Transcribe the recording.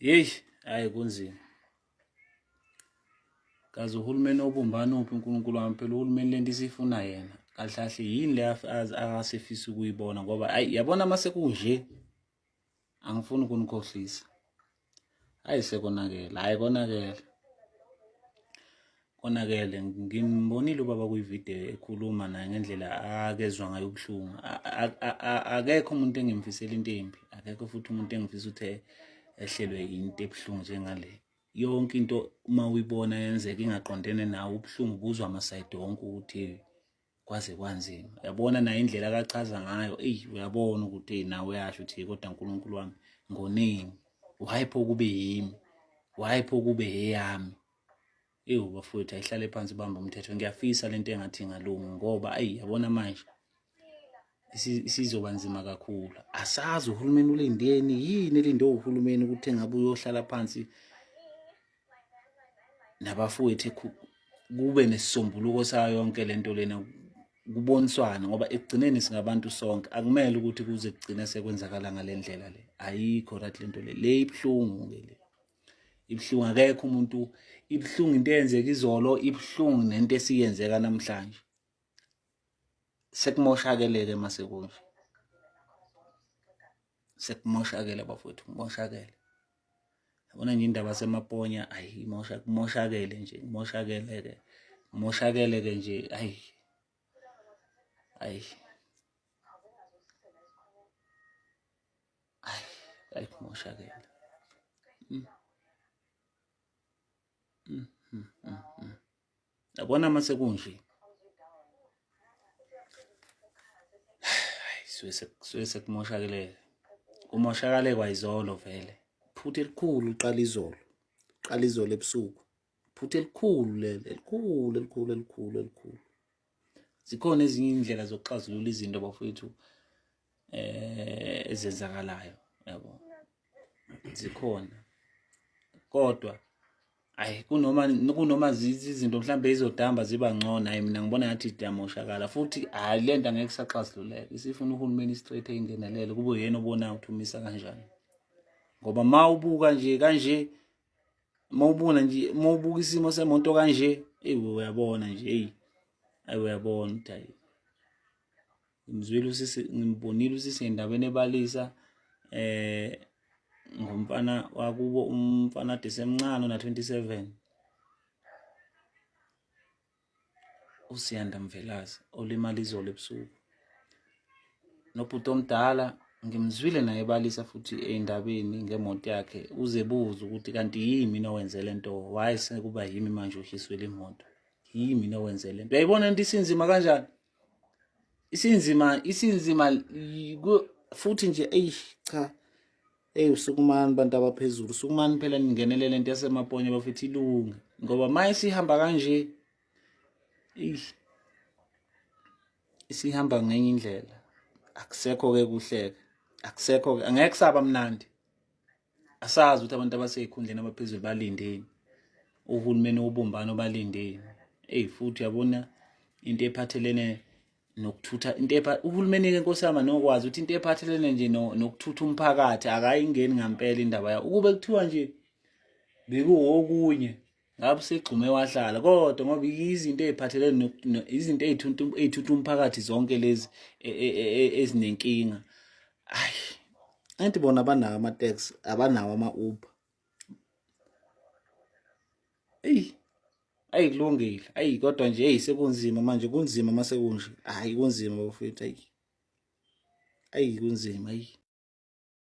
Yeyi, hayi kunzima. Kaze uhulumeni obumbana uphi uNkulunkulu wami, phela uhulumeni lento isifuna yena. Kahle kahle yini le akasefisa ukuyibona ngoba ayi yabona mase kunje. Angifuni ukunikhohlisa. Hayi sekonakele, hayi konakele. Konakele ngimbonile ubaba kwivideo ekhuluma naye ngendlela akezwa ngayo ubuhlungu. Akekho umuntu engimfisela into embi, akekho futhi umuntu engifisa ukuthi ehlelwe into ebuhlungu njengale. Yonke into uma uyibona yenzeka ingaqondene nawe ubuhlungu buzwa amasayidi wonke ukuthi kwaze kwanzima. Uyabona naye indlela akachaza ngayo, uyabona ukuthi nawe uyasho ukuthi kodwa uNkulunkulu wami ngonini. Why pho kube yimi? Why pho kube eyami? Bafowethu ayihlale phansi bamba umthetho. Ngiyafisa lento engathi ingalunga ngoba yabona manje isizoba nzima kakhulu. Asazi uhulumeni ulindeni yini elindwe uhulumeni ukuthi engabe uyohlala phansi nabafowethu kube nesisombuluko sayo yonke lento lena, kuboniswana ngoba ekugcineni singabantu sonke. Akumele ukuthi kuze kugcine sekwenzakala ngalendlela le. Ayikho right lento le ibhlungu ke le. Ibhlungu akekho umuntu, ibhlungu into eyenzeka izolo, ibhlungu nento esiyenzeka namhlanje. Sekumoshakeleke mase kunje. Sekumoshakele bafowethu, kumoshakele. Yabona nje indaba semaponya kumoshakele nje, kumoshakele-ke. Kumoshakele-ke nje kumoshakele. Yabona mase kunje. Suwe sekumoshakele. Kumoshakale kwayizolo vele. Phutha elikhulu liqala izolo. Qala izolo ebusuku. Phutha elikhulu lelo, elikhulu. Zikhona ezinye indlela zokuxazulula izinto bafowethu ezenzakalayo, yabo. Zikhona. Kodwa kunoma izinto mhlambe izodamba ziba ngcono, mina ngibona ngathi idamoshakala futhi lento angeke saxazululeka. Isifuna uhulumeni straight engenelele kube uyena obona ukuthi umisa kanjani. Ngoba mawubuka nje kanje, mawubuka isimo semonto kanje, uyabona nje uyabona ukuthi ngimbonile usisi endaweni ebalisa ngomfana wakubo, umfana desemncane na 27, uSiyanda Mvelazi olimala izolo ebusuku. Nobhuti omdala ngimzwile naye ebalisa futhi endabeni ngemoto yakhe, uzebuza ukuthi kanti yimi nowenze lento, why sekuba yimi manje uhiswe le moto, yimi nowenze lento. Uyayibona into isinzima kanjani? Isinzima futhi nje cha. Usukumani bantu abaphezulu, usukumani phela ningenelele lento yasemaponya bafethu ilunge. Ngoba maye sihamba kanje isihamba ngenye indlela. Akusekho-ke kuhleka. Akusekho-ke, angeke kusaba mnandi. Asazi ukuthi abantu abasey'khundleni abaphezulu balindeni. Uhulumeni wobumbano balindeni. Futhi yabona into ephathelene nokuthutha, uhulumeni-ke Nkosi yami nokwazi ukuthi into ephathelene nje nokuthutha umphakathi akayingeni ngampela indaba yayo. Ukube kuthiwa nje bekuwokunye ngabe segxume wahlala, kodwa ngoba izinto eziphathelene izinto ezithutha umphakathi zonke lezi ezinenkinga. Angithi bona abanawo ama-taxi, abanawo ama-Uber. Kulungile. Kodwa nje sekunzima manje, kunzima mase kunje. Kunzima bafethu, kunzima.